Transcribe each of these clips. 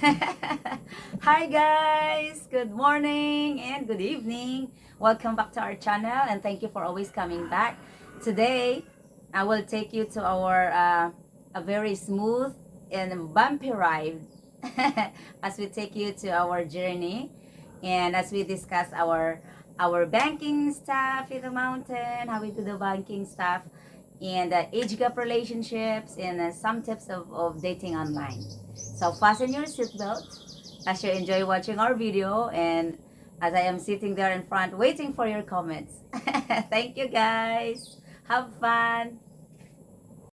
Hi guys! Good morning and good evening. Welcome back to our channel and thank you for always coming back. Today, I will take you to our a very smooth and bumpy ride as we take you to our journey and as we discuss our banking stuff in the mountain, how we do the banking stuff and age gap relationships and some tips of dating online. So fasten your seatbelt as you enjoy watching our video and as I am sitting there in front waiting for your comments. Thank you guys. Have fun.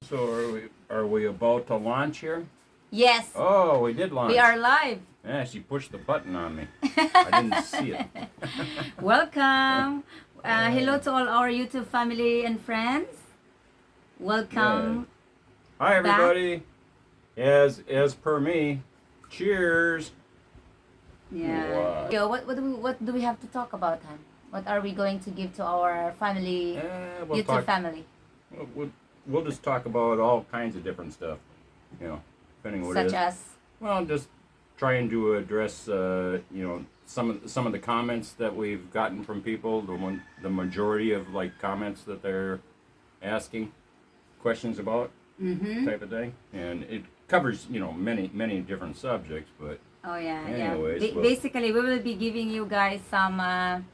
So are we about to launch here? Yes, Oh, we did launch. we are live. Yeah, she pushed the button on me. I didn't see it. Welcome. Hello to all our YouTube family and friends. Welcome. Hi everybody. As per me, cheers. Yeah. What? Yo, what do we have to talk about, Han? What are we going to give to our family, We'll YouTube talk. family? We'll just talk about all kinds of different stuff. Depending what it Such is. as Well, just trying to address some of the comments that we've gotten from people. The majority of like comments that they're asking questions about type of thing, and it covers many different subjects. But oh yeah, anyways, yeah. Basically, we will be giving you guys some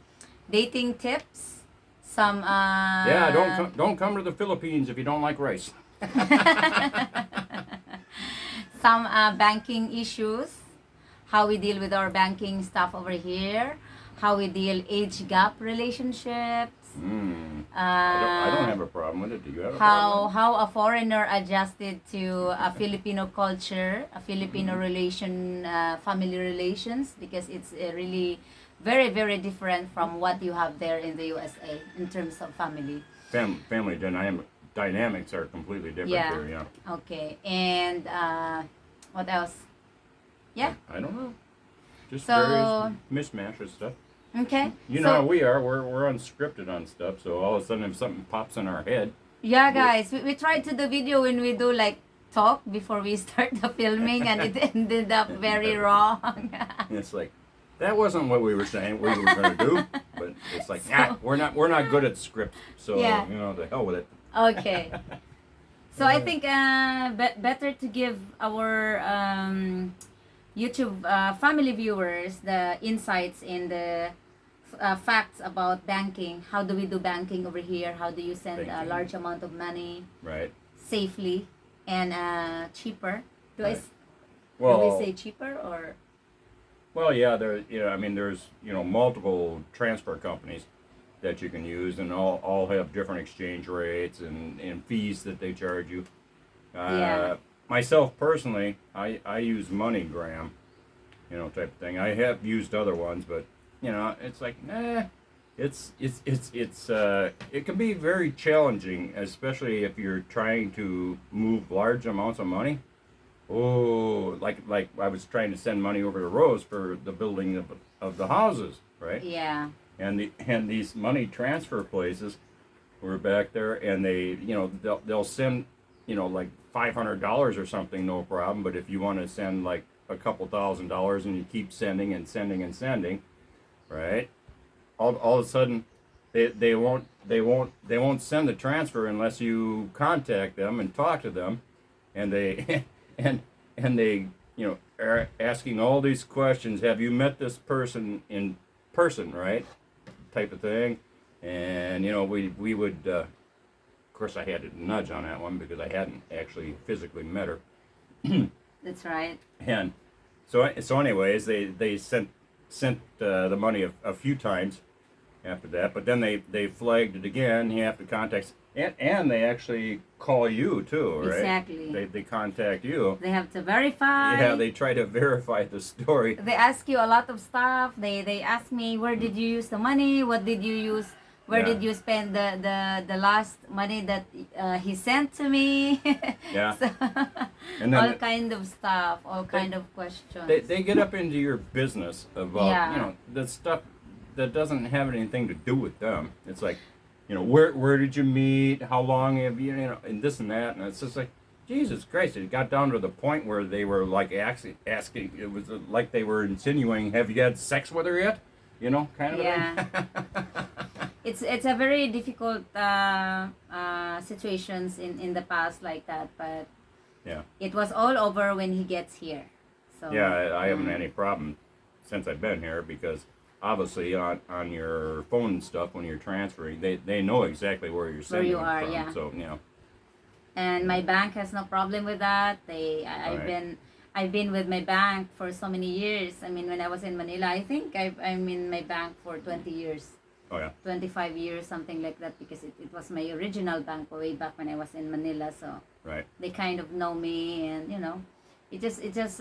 dating tips, some yeah, don't come to the Philippines if you don't like rice. some banking issues, how we deal with our banking stuff over here, how we deal age gap relationships. I don't have a problem with it. Do you have a problem? How a foreigner adjusted to a Filipino culture, a Filipino relation, family relations, because it's really very different from what you have there in the USA in terms of family. Family dynamics are completely different Yeah. here. Yeah. Okay, and what else? Yeah. I don't know. Just So- various mishmash of stuff. Okay. You know how we are. We're unscripted on stuff. So all of a sudden, if something pops in our head, Yeah, guys, we tried to do video when we do like talk before we start the filming, and it ended up very wrong. it's like that wasn't what we were saying we were going to do. But it's like, we're not good at scripts. So Yeah. the hell with it. Okay. So I think better to give our YouTube family viewers the insights and the facts about banking. How do we do banking over here? How do you send a Banking. large amount of money Right. safely and cheaper? Do Right. do we say cheaper or? Well, yeah, there's multiple transfer companies that you can use, and all have different exchange rates and fees that they charge you. Yeah. Myself personally, I use MoneyGram, type of thing. I have used other ones, but it's like it can be very challenging, especially if you're trying to move large amounts of money. Oh, like I was trying to send money over to Rose for the building of the houses, right? Yeah. And these money transfer places were back there, and they'll send like $500 or something, no problem. But if you want to send like a couple $1,000s and you keep sending and sending and sending, right? All of a sudden they won't send the transfer unless you contact them and talk to them, and they and they are asking all these questions. Have you met this person in person, right? Type of thing. And we would of course I had to nudge on that one because I hadn't actually physically met her. That's right. And so anyways, they sent the money a few times after that, but then they flagged it again. You have to contact, and they actually call you too, right? Exactly. They contact you. They have to verify. Yeah, they try to verify the story. They ask you a lot of stuff. They ask me, where did you use the money? What did you use? Where Yeah. did you spend the last money that he sent to me? Yeah. So, And then all kind of stuff, all kind of questions. they get up into your business about Yeah. the stuff that doesn't have anything to do with them. It's like, where did you meet? How long have you and this and that? And it's just like, Jesus Christ! It got down to the point where they were like asking. It was like they were insinuating, "Have you had sex with her yet?" You know, kind of Yeah. a thing. It's a very difficult situations in the past like that, but Yeah. it was all over when he gets here. So Yeah, I haven't had any problem since I've been here because obviously on your phone and stuff when you're transferring, they know exactly where you're where sending you it are, from. yeah. So you know, And my bank has no problem with that. right. I've been with my bank for so many years. I mean, when I was in Manila, I think I'm in my bank for 20 years. Oh yeah. 25 years, something like that, because it was my original bank way back when I was in Manila. So Right. they kind of know me, and it just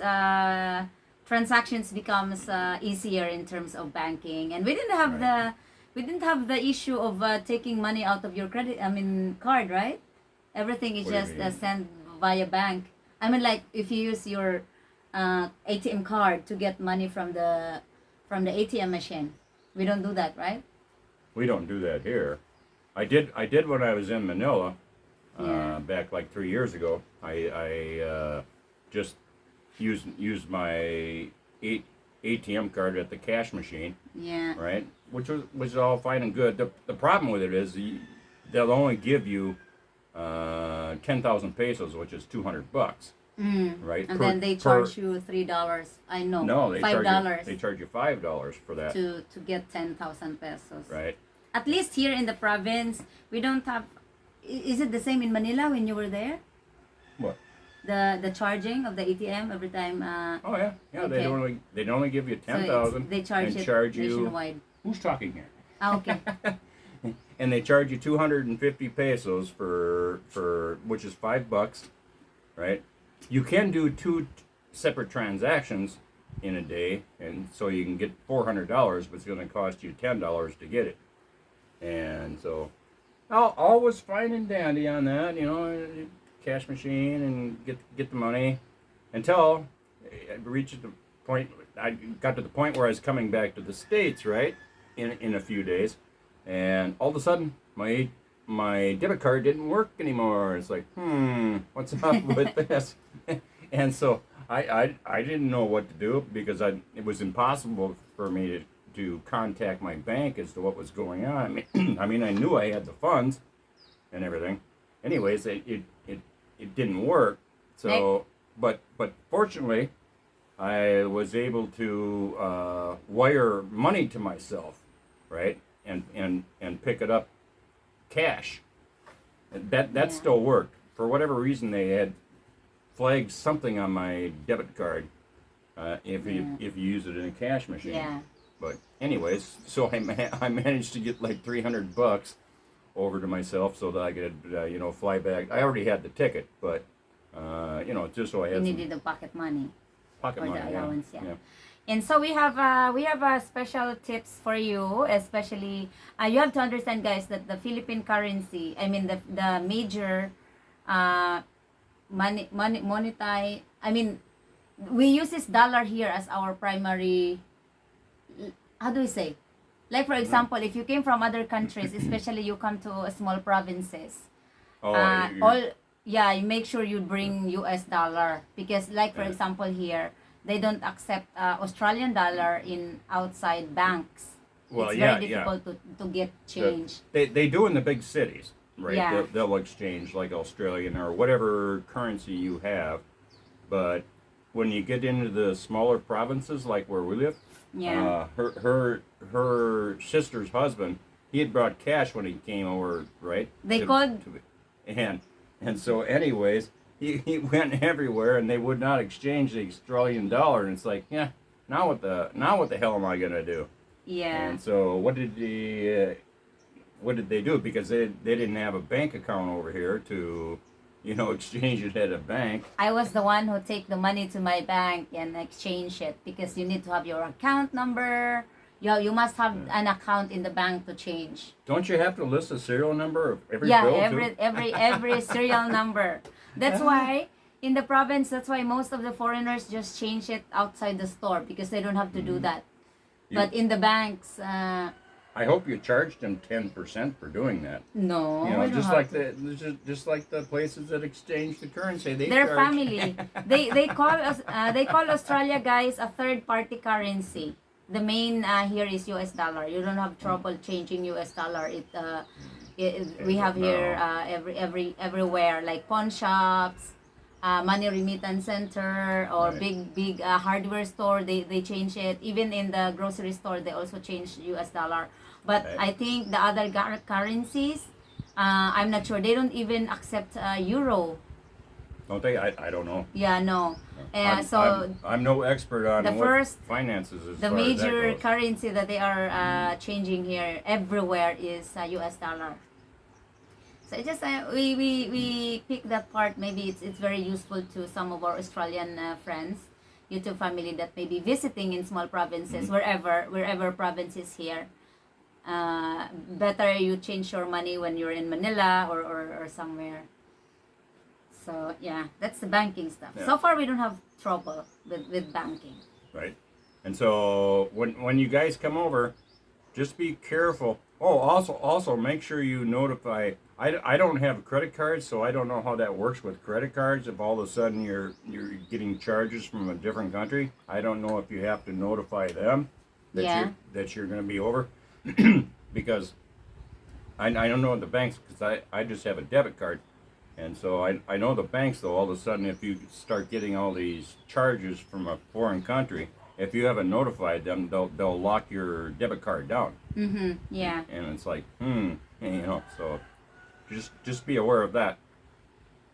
transactions becomes easier in terms of banking, and Right. we didn't have the issue of taking money out of your card, right? Everything is What do you just mean? sent via bank. I mean, like if you use your ATM card to get money from the ATM machine, we don't do that, right? We don't do that here. I did when I was in Manila, Yeah. back like 3 years ago. I just used my ATM card at the cash machine, Yeah. right? Which was all fine and good. The problem with it is they'll only give you 10,000 pesos, which is $200, right? And Per then they per charge you $3. I know, no, they five charge you dollars they charge you $5 for that, to get 10,000 pesos. right? At least here in the province, we don't have. Is it the same in Manila when you were there? What? The charging of the ATM every time. Oh yeah, yeah. Okay. They'd only give you So 10,000 they charge and it charge you. nationwide. Who's talking here? Ah, okay. And they charge you 250 pesos for which is $5, right? You can do two separate transactions in a day, and so you can get $400, but it's going to cost you $10 to get it. And so, all was fine and dandy on that, cash machine and get the money until I reached the point. I got to the point where I was coming back to the States, right, in a few days, and all of a sudden my debit card didn't work anymore. It's like, what's up with this? And so I didn't know what to do because it was impossible for me to contact my bank as to what was going on. I mean, I knew I had the funds and everything. Anyways, it didn't work. So, but fortunately, I was able to wire money to myself, right, and pick it up cash. That Yeah. still worked. For whatever reason, they had flagged something on my debit card if you use it in a cash machine. Yeah. But anyways, so I managed to get like $300 over to myself so that I could fly back. I already had the ticket, but just so I You had some needed the pocket money pocket or money. the allowance, yeah. Yeah. And so we have special tips for you, especially you have to understand, guys, that the Philippine currency, I mean the major monetary, I mean, we use this dollar here as our primary. How do we say? Like for example, if you came from other countries, especially you come to small provinces, Oh, all yeah, you make sure you bring US dollar, because like for Yeah. example here, they don't accept Australian dollar in outside banks. well, It's yeah, very yeah. difficult to get change. They do in the big cities, right? Yeah. They'll exchange like Australian or whatever currency you have, but when you get into the smaller provinces, like where we live, Yeah. her sister's husband, he had brought cash when he came over, right? They called- And so, anyways, he went everywhere, and they would not exchange the Australian dollar, and it's like, yeah, now what the hell am I gonna do? Yeah. And so, what did they do? Because they didn't have a bank account over here to, exchange it at a bank. I was the one who take the money to my bank and exchange it, because you need to have your account number. You must have an account in the bank to change. Don't you have to list the serial number of every Yeah, bill every too? every serial number. That's why in the province, that's why most of the foreigners just change it outside the store, because they don't have to do that. You- But in the banks, I hope you charged them 10% for doing that. No, You know, we don't just have like to. just like the places that exchange the currency, they Their charge. family. They call us they call Australia, guys, a third party currency. The main here is US dollar. You don't have trouble changing US dollar. We have here No. everywhere, like pawn shops, money remittance center, or Right. big hardware store. They change it. Even in the grocery store, they also change US dollar. But Right. I think the other currencies, I'm not sure. They don't even accept euro. Don't they? I don't know. Yeah, no. So I'm no expert the on what first, finances as the far as that major goes. currency that they are changing here everywhere is US dollar. So it just we pick that part. Maybe it's very useful to some of our Australian friends, YouTube family that may be visiting in small provinces, wherever province is here. Better you change your money when you're in Manila or somewhere. So yeah, that's the banking stuff. Yeah. So far we don't have trouble with banking. Right. And so when you guys come over, just be careful. Oh, also make sure you notify. I don't have a credit card, so I don't know how that works with credit cards. If all of a sudden you're getting charges from a different country, I don't know if you have to notify them that Yeah. you're going to be over, because I don't know the banks, because I just have a debit card. And so I know the banks, though, all of a sudden, if you start getting all these charges from a foreign country, if you haven't notified them, they'll lock your debit card down. Mm-hmm. Yeah. And it's like, so just be aware of that.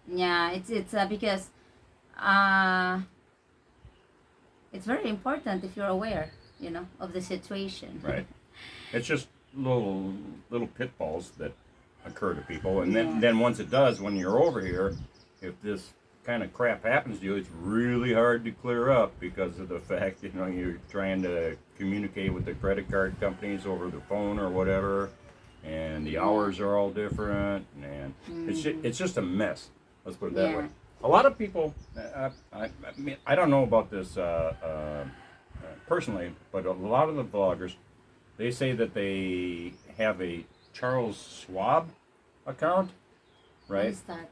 Yeah. It's because uh it's very important if you're aware, of the situation. Right. It's just little pitfalls that occur to people, and then Yeah. then once it does, when you're over here, if this kind of crap happens to you, it's really hard to clear up because of the fact you're trying to communicate with the credit card companies over the phone or whatever, and the hours are all different, and it's just a mess. Let's put it that Yeah. way. A lot of people, I mean, I don't know about this personally, but a lot of the vloggers, they say that they have a Charles Schwab account, What right? is that?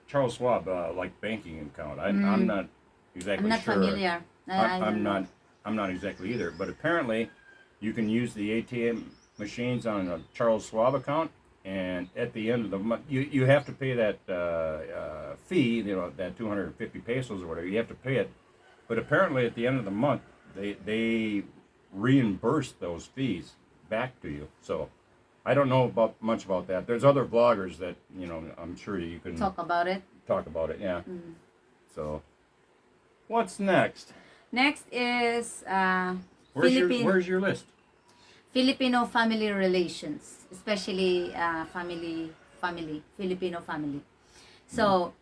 Charles Schwab, like banking account. Mm. I'm not exactly I'm not sure. familiar. I don't I'm know. not. I'm not exactly either. But apparently, you can use the ATM machines on a Charles Schwab account, and at the end of the month, you have to pay that fee. That 250 pesos or whatever. You have to pay it. But apparently, at the end of the month, they reimburse those fees back to you. So I don't know much about that. There's other vloggers that I'm sure you can Talk about it. talk about it. Yeah. So what's next? Next is Where's your list? Filipino family relations, especially Filipino family. So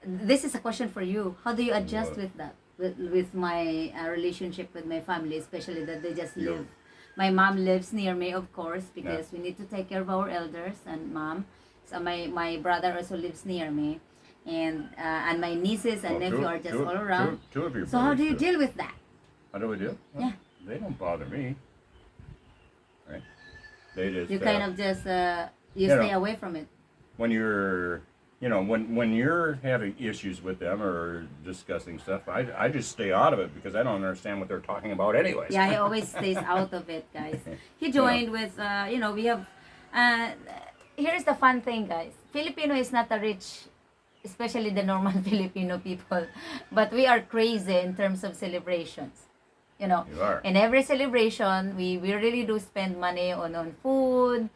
this is a question for you. How do you adjust What? with that? With my relationship with my family, especially that they just Yeah. live. My mom lives near me, of course, because we need to take care of our elders and mom. So my brother also lives near me, and my nieces and Well, nephew are just all around. Two of your So how do you brothers deal with that? How do we do? Yeah. They don't bother me. Right. They just You kind of just you you stay know. away from it. when you're when you're having issues with them or discussing stuff, I just stay out of it because I don't understand what they're talking about anyways. Yeah, he always stays out of it, guys. He joined with, we have, here's the fun thing, guys. Filipino is not a rich, especially the normal Filipino people, but we are crazy in terms of celebrations. You are. In every celebration, we really do spend money on food,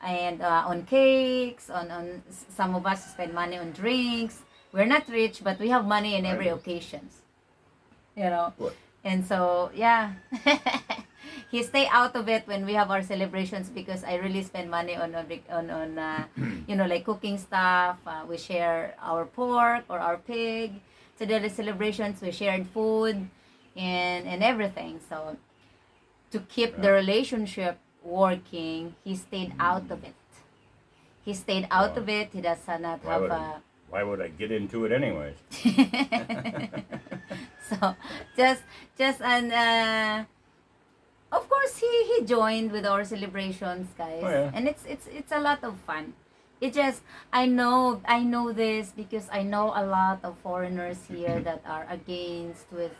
and on cakes, on some of us spend money on drinks. We're not rich, but we have money in every Right. occasions. What? And so, yeah, he stay out of it when we have our celebrations because I really spend money on like cooking stuff. We share our pork or our pig. So there are celebrations, we shared food and everything. So to keep the Yeah. relationship working, he stayed out of it. He stayed out Wow. of it. He does not Why have would, why would I get into it anyways? so just and of course he joined with our celebrations, guys. Oh, yeah. And it's a lot of fun. It just, I know this because I know a lot of foreigners here that are against with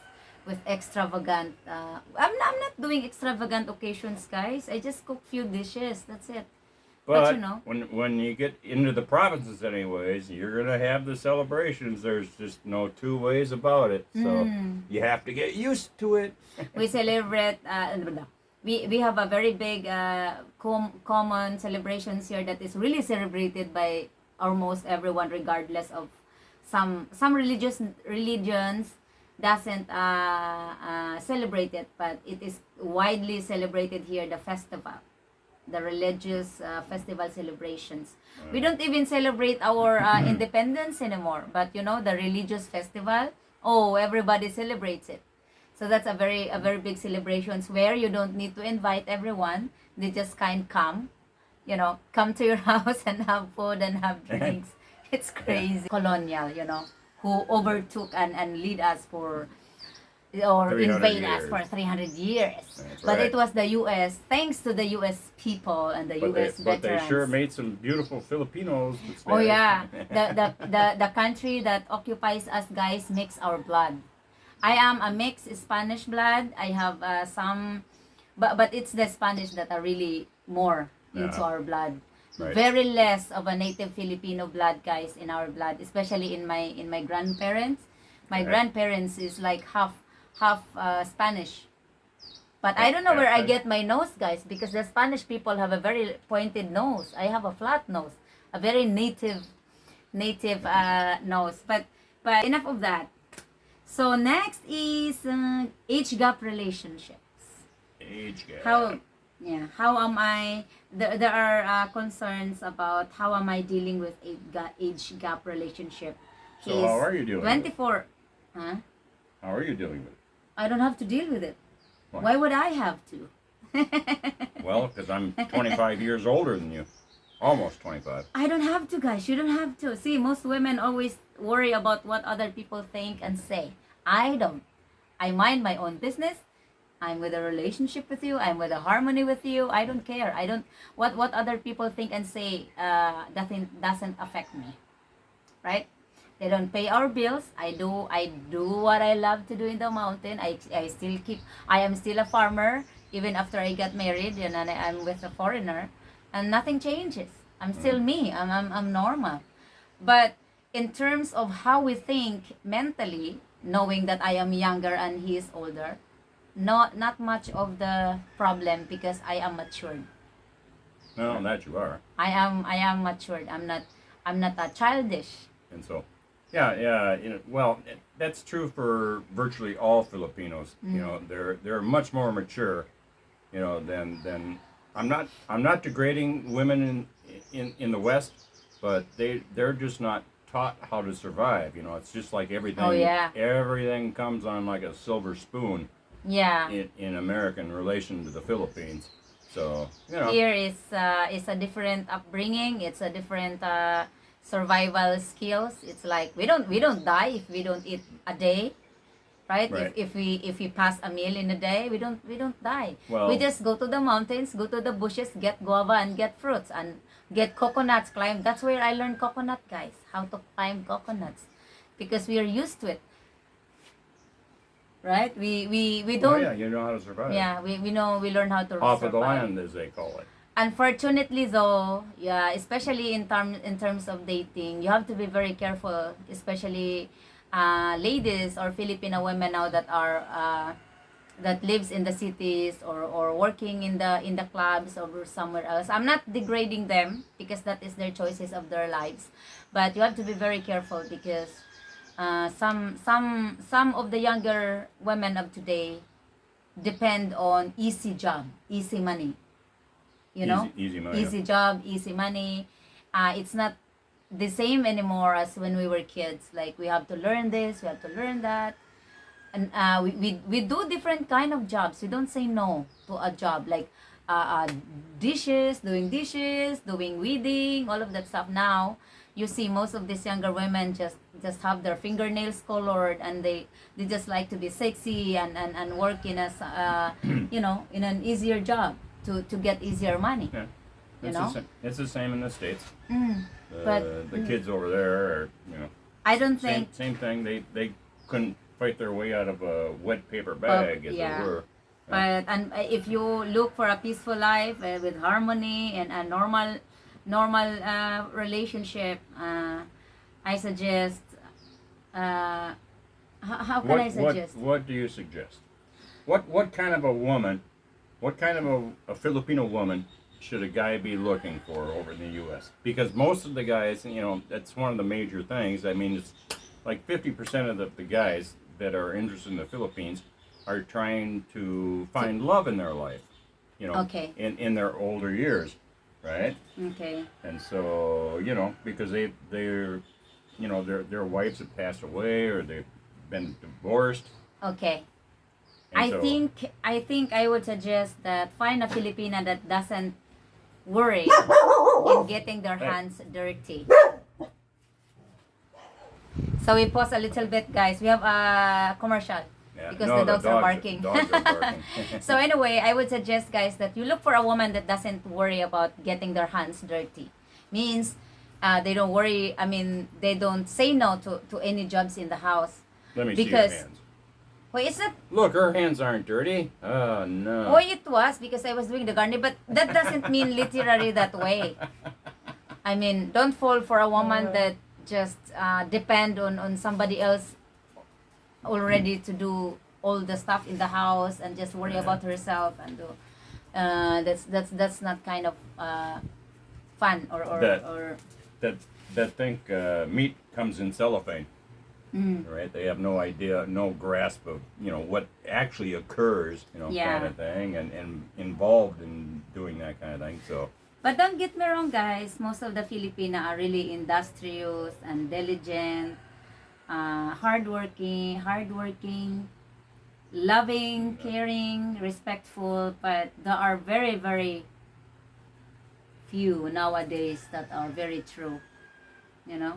extravagant, I'm not doing extravagant occasions, guys. I just cook few dishes, that's it. But you But know, when you get into the provinces, anyways, you're gonna have the celebrations. There's just no two ways about it. So you have to get used to it. we celebrate, we have a very big common celebrations here that is really celebrated by almost everyone, regardless of some religions doesn't celebrate it, but it is widely celebrated here, the festival, the religious festival celebrations. We don't even celebrate our independence anymore, but you know, the religious festival, oh, everybody celebrates it. So that's a very big celebrations where you don't need to invite everyone. They just come, you know, come to your house and have food and have drinks. It's crazy. Colonial, you know, who overtook and lead us for, or 300 invade us years. for 300 years. That's But right. it was the U.S. Thanks to the U.S. people and the But U.S. they veterans. sure made some beautiful Filipinos. that's Oh right. yeah, the country that occupies us, guys, mix our blood. I am a mixed Spanish blood. I have some, but it's the Spanish that are really more into Yeah. our blood. Right. Very less of a native Filipino blood, guys, in our blood, especially in my grandparents. My Okay. grandparents is like half Spanish. But I don't know where I get my nose, guys, because the Spanish people have a very pointed nose. I have a flat nose, a very native nose. But enough of that. So next is age gap relationships. Age gap. How am I? There are concerns about how am I dealing with age gap relationship. So how are you doing? 24. Huh? How are you dealing with it? I don't have to deal with it. Why? Why would I have to? Well, because I'm 25 years older than you. Almost 25. I don't have to, guys. You don't have to. See, most women always worry about what other people think and say. I don't. I mind my own business. I'm with a relationship with you. I'm with a harmony with you. I don't care. I don't what other people think and say doesn't affect me. Right? They don't pay our bills. I do what I love to do in the mountain. I am still a farmer even after I got married and I'm with a foreigner, and nothing changes. I'm still me. I'm normal. But in terms of how we think mentally, knowing that I am younger and he is older, not much of the problem because I am matured. No, that you are. I am matured. I'm not a childish. And so, yeah. Well, that's true for virtually all Filipinos. You know, they're much more mature. You know, than I'm not degrading women in the West, but they're just not taught how to survive. You know, it's just like everything. Oh, yeah. Everything comes on like a silver spoon Yeah. in American relation to the Philippines. So you know. Here is a different upbringing. It's a different survival skills. It's like we don't die if we don't eat a day, right? Right. If we pass a meal in a day, we don't die. Well- We just go to the mountains, go to the bushes, get guava and get fruits and get coconuts. Climb. That's where I learned coconut, guys. How to climb coconuts, because we are used to it. Right? We Oh don't. yeah, you know how to survive. Yeah, we know, we learn how to Off of the survive. land, as they call it. Unfortunately though, yeah, especially in terms of dating, you have to be very careful, especially ladies or Filipino women now that are that lives in the cities or working in the clubs or somewhere else. I'm not degrading them because that is their choices of their lives, but you have to be very careful because some of the younger women of today depend on easy job, easy money. You know, Easy money. easy job, easy money. It's not the same anymore as when we were kids. Like we have to learn this, we have to learn that, and we do different kind of jobs. We don't say no to a job like doing dishes, doing weeding, all of that stuff. Now you see most of these younger women just have their fingernails colored, and they just like to be sexy and work in a you know, in an easier job to get easier money. Yeah. You know, It's the same in the States. But The kids over there are, you know, I don't same, think. same thing. They couldn't fight their way out of a wet paper bag, as Yeah. it were. But and if you look for a peaceful life with harmony and a normal relationship, I suggest. How can I suggest? What do you suggest? What kind of a woman, what kind of a Filipino woman should a guy be looking for over in the U.S.? Because most of the guys, you know, that's one of the major things. I mean, it's like 50% of the guys that are interested in the Philippines are trying to find love in their life, you know, Okay. in their older years, right? Okay. And so, you know, because they're, you know, their wives have passed away or they've been divorced. Okay. And I so- think I would suggest that find a Filipina that doesn't worry in getting their hands dirty. So we pause a little bit, guys. We have a commercial Yeah. because No, the dogs are barking. Dogs are barking. So anyway, I would suggest, guys, that you look for a woman that doesn't worry about getting their hands dirty. Means they don't worry. I mean, they don't say no to any jobs in the house. Let me see your Because hands. wait, is it? Look, her hands aren't dirty. Oh, no. Oh, it was because I was doing the gardening, but that doesn't mean literally that way. I mean, don't fall for a woman that just depend on somebody else already to do all the stuff in the house and just worry about herself and do. That's not kind of fun or That- or That think meat comes in cellophane, right? They have no idea, no grasp of, you know, what actually occurs, you know, Yeah. kind of thing, and involved in doing that kind of thing. So, But don't get me wrong, guys. Most of the Filipina are really industrious and diligent, hardworking, loving, caring, respectful. But there are very, very few nowadays that are very true. You know,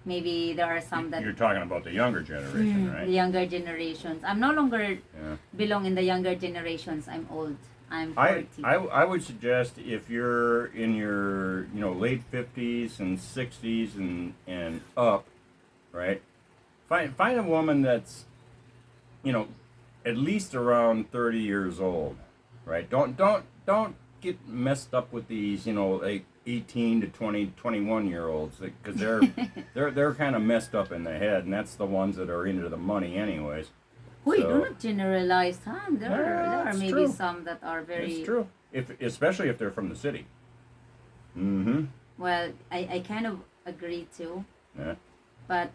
maybe there are some that you're talking about the younger generation, right? the younger generations. I'm no longer Yeah. belong in the younger generations. I'm old. I'm I, 40. I would suggest if you're in your, you know, late 50s and 60s and up, right? Find a woman that's, you know, at least around 30 years old, right? Don't get messed up with these, you know, like 18 to 21 year olds, because they're kind of messed up in the head, and that's the ones that are into the money anyways. We So- do not generalize, huh? There are it's maybe true. some that are very It's true. Especially if they're from the city. Mm-hmm. well. I kind of agree too, Yeah. but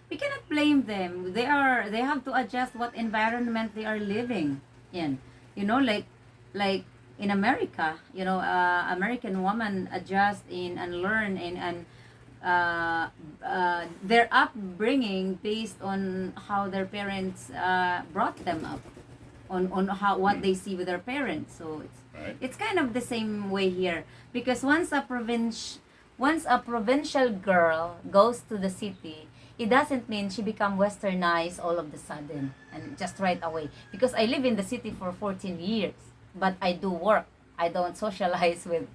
we cannot blame them. They have to adjust what environment they are living in. You know, like in America, you know, American woman adjust in and learn in and their upbringing based on how their parents brought them up, on how what they see with their parents. So Right. it's kind of the same way here, because once a provincial girl goes to the city, it doesn't mean she become westernized all of the sudden and just right away. Because I live in the city for 14 years, but I do work. I don't socialize with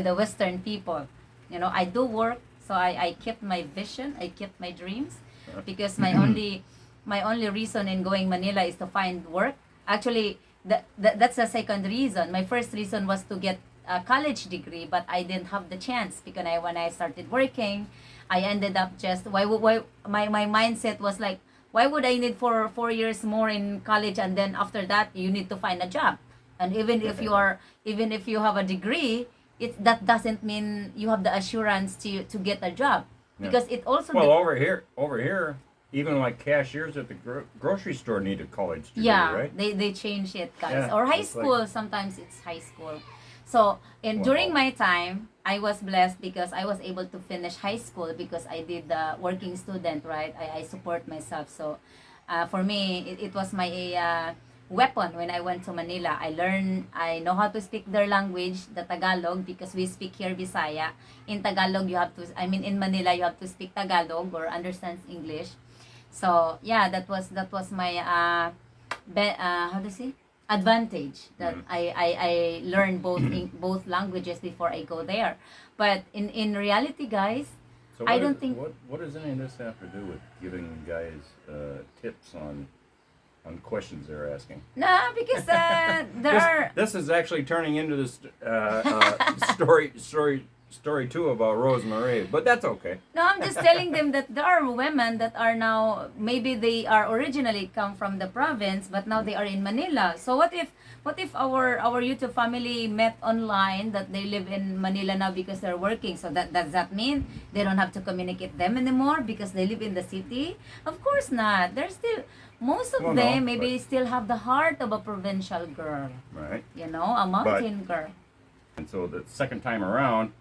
the Western people. You know, I do work, so I kept my vision, I kept my dreams, because my only reason in going Manila is to find work. Actually, that's the second reason. My first reason was to get a college degree, but I didn't have the chance because when I started working, I ended up just why my mindset was like, why would I need four years more in college, and then after that you need to find a job. And even if you have a degree, that doesn't mean you have the assurance to get a job, Yeah. because it also Well, over here, even like cashiers at the grocery store need a college degree, yeah, right? they change it, guys. Yeah, Or high it's like- school, sometimes it's high school. So, during my time, I was blessed because I was able to finish high school because I did the working student, right? I support myself. So, for me, it was my weapon when I went to Manila. I know how to speak their language, the Tagalog, because we speak here Bisaya. In Tagalog, in Manila, you have to speak Tagalog or understand English. So, yeah, that was my, how to say? Advantage that I learned both languages before I go there. But in reality, guys, So I don't think what does any of this have to do with giving guys tips on questions they're asking? no, because This is actually turning into this story 2 about Rosemary, but that's okay. no, I'm just telling them that there are women that are now, maybe they are originally come from the province, but now they are in Manila. So what if our YouTube family met online that they live in Manila now because they're working? So does that mean they don't have to communicate them anymore because they live in the city? Of course not. They're still, most of Well, no, them maybe but- still have the heart of a provincial girl, Right. a mountain girl. And so the second time around,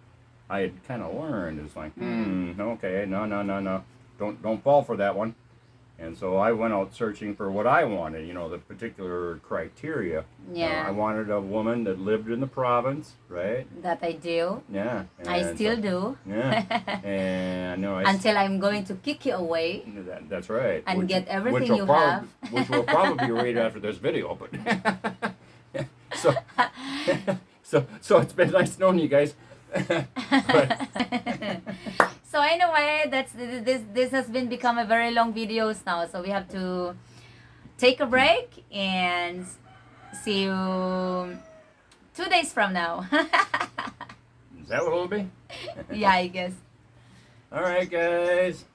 I had kind of learned. It's like, okay, no, don't fall for that one. And so I went out searching for what I wanted, the particular criteria. Yeah. I wanted a woman that lived in the province, right? That I do. Yeah. I and still so- do. Yeah. And Until I'm going to kick you away. that's right. And get everything which will you probably, which will probably be right after this video, but so so it's been nice knowing you guys. But, So anyway, this has been become a very long videos now. So we have to take a break and see you 2 days from now. is that what it'll be? Yeah, I guess. All right, guys.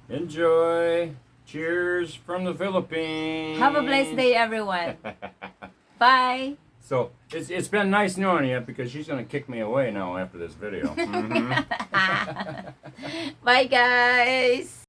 Enjoy. Cheers from the Philippines. Have a blessed day, everyone. Bye. So it's been nice knowing you because she's gonna kick me away now after this video. Mhm. Bye, guys.